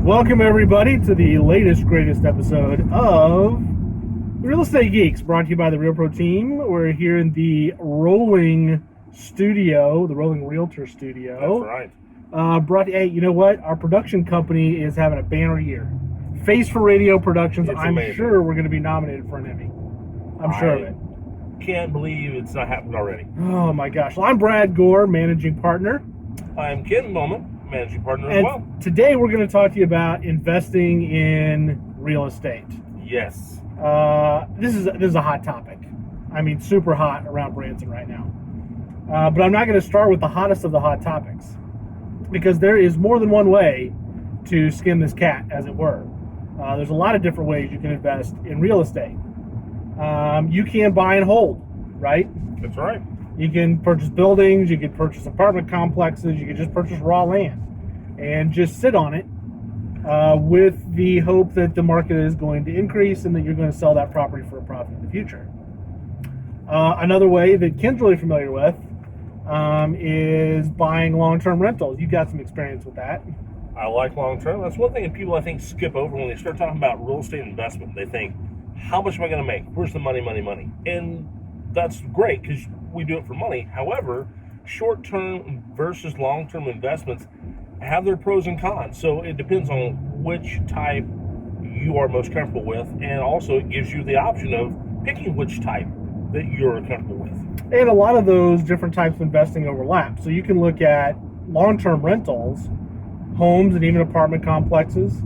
Welcome everybody to the latest, greatest episode of Real Estate Geeks, brought to you by the Real Pro team. We're here in the rolling studio, the rolling realtor studio. That's right. Hey, you know what? Our production company is having a banner year. Face for Radio Productions. It's I'm amazing. sure we're going to be nominated for an Emmy. I'm sure of it. Can't believe it's not happened already. Oh my gosh. Well, I'm Brad Gore, managing partner. I'm Ken Bowman, managing partner as And well. today we're going to talk to you about investing in real estate. Yes. This is a hot topic. I mean, super hot around Branson right now. But I'm not going to start with the hottest of the hot topics, because there is more than one way to skin this cat, as it were. There's a lot of different ways you can invest in real estate. You can buy and hold, right? That's right. You can purchase buildings, you can purchase apartment complexes, you can just purchase raw land and just sit on it with the hope that the market is going to increase and that you're going to sell that property for a profit in the future. Another way that Ken's really familiar with is buying long-term rentals. You've got some experience with that. I like long-term. That's one thing that people, I think, skip over when they start talking about real estate investment. They think, how much am I going to make? Where's the money? And that's great because we do it for money. However, short-term versus long-term investments have their pros and cons. So it depends on which type you are most comfortable with, and also it gives you the option of picking which type that you're comfortable with. And a lot of those different types of investing overlap. So you can look at long-term rentals, homes and even apartment complexes.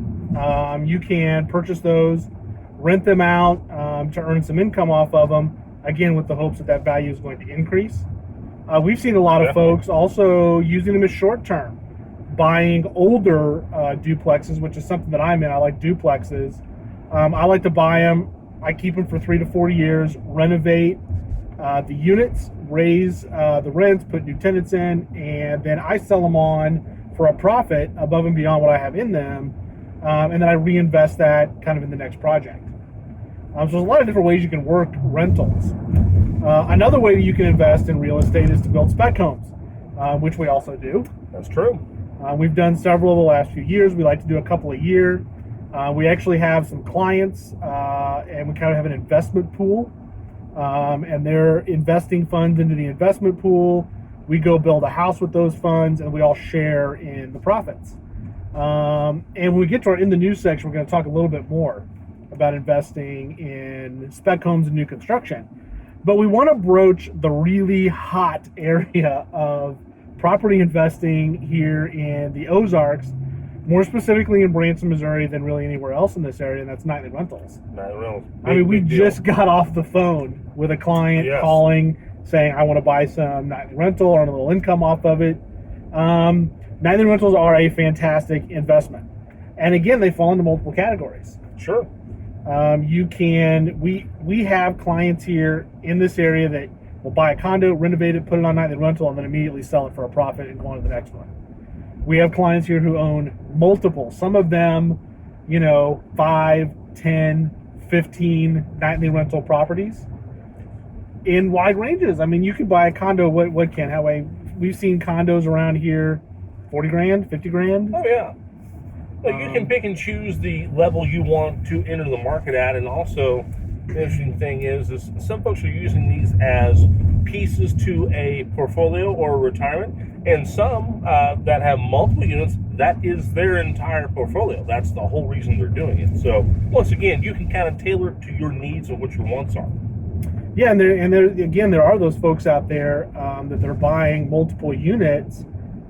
You can purchase those, rent them out to earn some income off of them, again with the hopes that that value is going to increase. We've seen a lot of folks also using them as short-term, buying older duplexes, which is something that I'm in. I like duplexes. I like to buy them. I keep them for 3 to 4 years, renovate the units, raise the rents, put new tenants in, and then I sell them on for a profit above and beyond what I have in them, and then I reinvest that kind of in the next project. So there's a lot of different ways you can work rentals. Another way that you can invest in real estate is to build spec homes, which we also do. That's true. We've done several the last few years. We like to do a couple a year. We actually have some clients, and we kind of have an investment pool, and they're investing funds into the investment pool. We go build a house with those funds, and we all share in the profits. And when we get to our In the News section, we're going to talk a little bit more about investing in spec homes and new construction. But we want to broach the really hot area of property investing here in the Ozarks, more specifically in Branson, Missouri, than really anywhere else in this area, and that's nightly rentals. Nightly rentals. I mean, we just got off the phone with a client calling, saying, I want to buy some nightly rental, earn a little income off of it. Nightly rentals are a fantastic investment. And again, they fall into multiple categories. Sure. We have clients here in this area that will buy a condo, renovate it, put it on nightly rental, and then immediately sell it for a profit and go on to the next one. We have clients here who own multiple, some of them, 5, 10, 15 nightly rental properties in wide ranges. I mean, you could buy a condo, we've seen condos around here, 40 grand, 50 grand. Oh, yeah. Well, you can pick and choose the level you want to enter the market at, and also the interesting thing is some folks are using these as pieces to a portfolio or a retirement, and some that have multiple units, that is their entire portfolio. That's the whole reason they're doing it. So once again, you can kind of tailor it to your needs and what your wants are. Yeah, there are those folks out there that they're buying multiple units,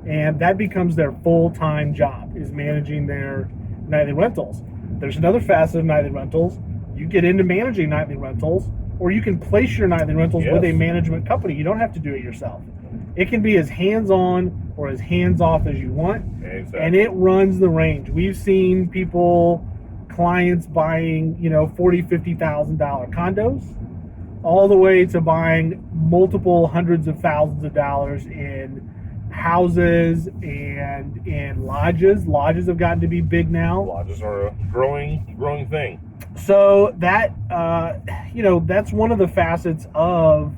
and that becomes their full-time job, is managing their nightly rentals. There's another facet of nightly rentals. You get into managing nightly rentals, or you can place your nightly rentals with a management company. You don't have to do it yourself. It can be as hands-on or as hands-off as you want, exactly. And it runs the range. We've seen clients buying, $40,000, $50,000 condos, all the way to buying multiple hundreds of thousands of dollars in houses and in lodges. Lodges have gotten to be big now. Lodges are a growing thing. So that that's one of the facets of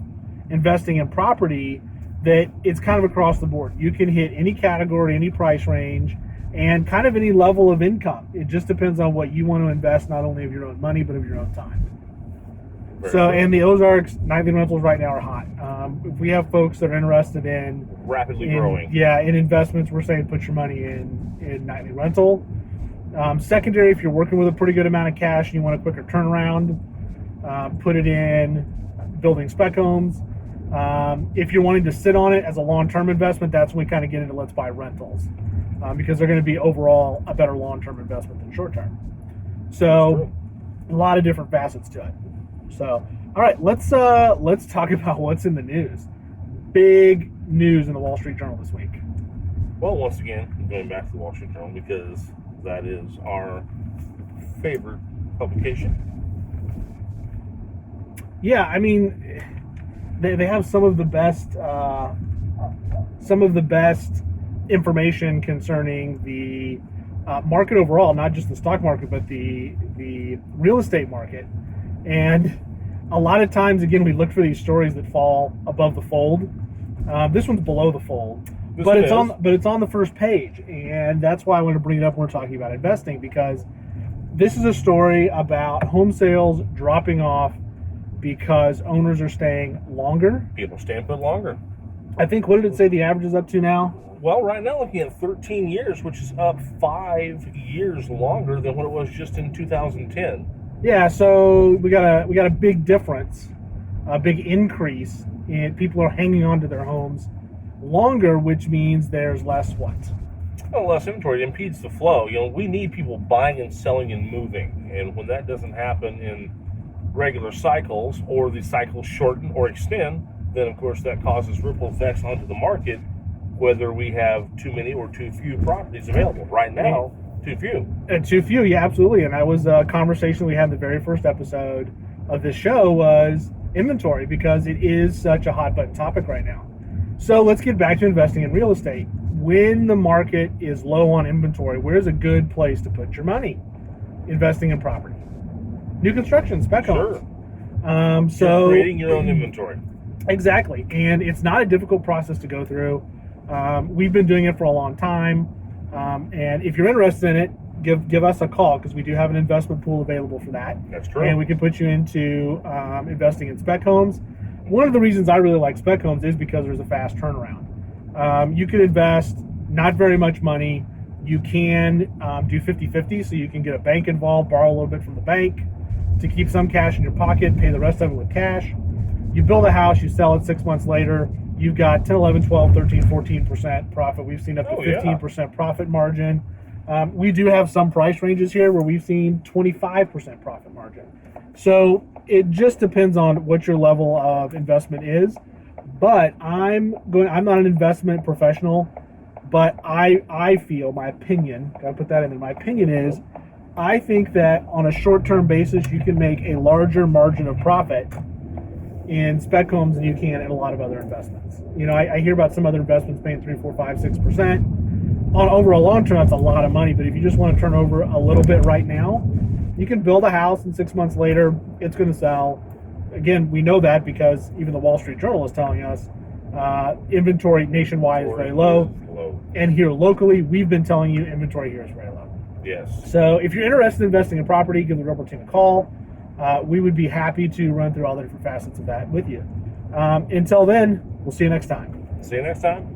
investing in property, that it's kind of across the board. You can hit any category, any price range. and kind of any level of income. It just depends on what you want to invest, not only of your own money, but of your own time. And the Ozarks nightly rentals right now are hot. If we have folks that are interested in rapidly growing, in investments, we're saying put your money in nightly rental. Secondary, if you're working with a pretty good amount of cash and you want a quicker turnaround, put it in building spec homes. If you're wanting to sit on it as a long-term investment, that's when we kind of get into let's buy rentals, because they're going to be overall a better long-term investment than short-term. So a lot of different facets to it. So, all right, let's talk about what's in the news. Big news in the Wall Street Journal this week. Well, once again, going back to the Wall Street Journal because that is our favorite publication. Yeah, I mean, they have some of the best information concerning the market overall, not just the stock market, but the real estate market. And a lot of times, again, we look for these stories that fall above the fold. This one's below the fold, but it's on the first page, and that's why I want to bring it up when we're talking about investing, because this is a story about home sales dropping off because owners are staying longer. People staying put longer. I think, what did it say the average is up to now? Well, right now looking at 13 years, which is up 5 years longer than what it was just in 2010. Yeah, so we got a big difference, a big increase in people are hanging on to their homes longer, which means there's less what? Well, less inventory. It impedes the flow. We need people buying and selling and moving, and when that doesn't happen in regular cycles, or the cycles shorten or extend, then of course that causes ripple effects onto the market, whether we have too many or too few properties available. Right now, too few. Yeah, absolutely. And that was a conversation we had in the very first episode of this show, was inventory, because it is such a hot button topic right now. So let's get back to investing in real estate. When the market is low on inventory, where's a good place to put your money? Investing in property. New construction, spec homes. So creating your own inventory. Exactly. And it's not a difficult process to go through. We've been doing it for a long time. And if you're interested in it, give us a call, because we do have an investment pool available for that. That's true. And we can put you into investing in spec homes. One of the reasons I really like spec homes is because there's a fast turnaround. You can invest not very much money. You can do 50-50, so you can get a bank involved, borrow a little bit from the bank to keep some cash in your pocket, pay the rest of it with cash. You build a house, you sell it 6 months later, you've got 10, 11, 12, 13, 14% profit. We've seen up to 15% profit margin. We do have some price ranges here where we've seen 25% profit margin. So it just depends on what your level of investment is. But I'm not an investment professional, but I feel, my opinion, gotta put that in there, my opinion is, I think that on a short-term basis, you can make a larger margin of profit in spec homes than you can in a lot of other investments. I hear about some other investments paying 3, 4, 5, 6%. Over a long term, that's a lot of money. But if you just want to turn over a little bit right now, you can build a house, and 6 months later, it's going to sell. Again, we know that because even the Wall Street Journal is telling us inventory nationwide is very low. And here locally, we've been telling you inventory here is very low. Yes. So if you're interested in investing in property, give the Rebel team a call. We would be happy to run through all the different facets of that with you. Until then, we'll see you next time. See you next time.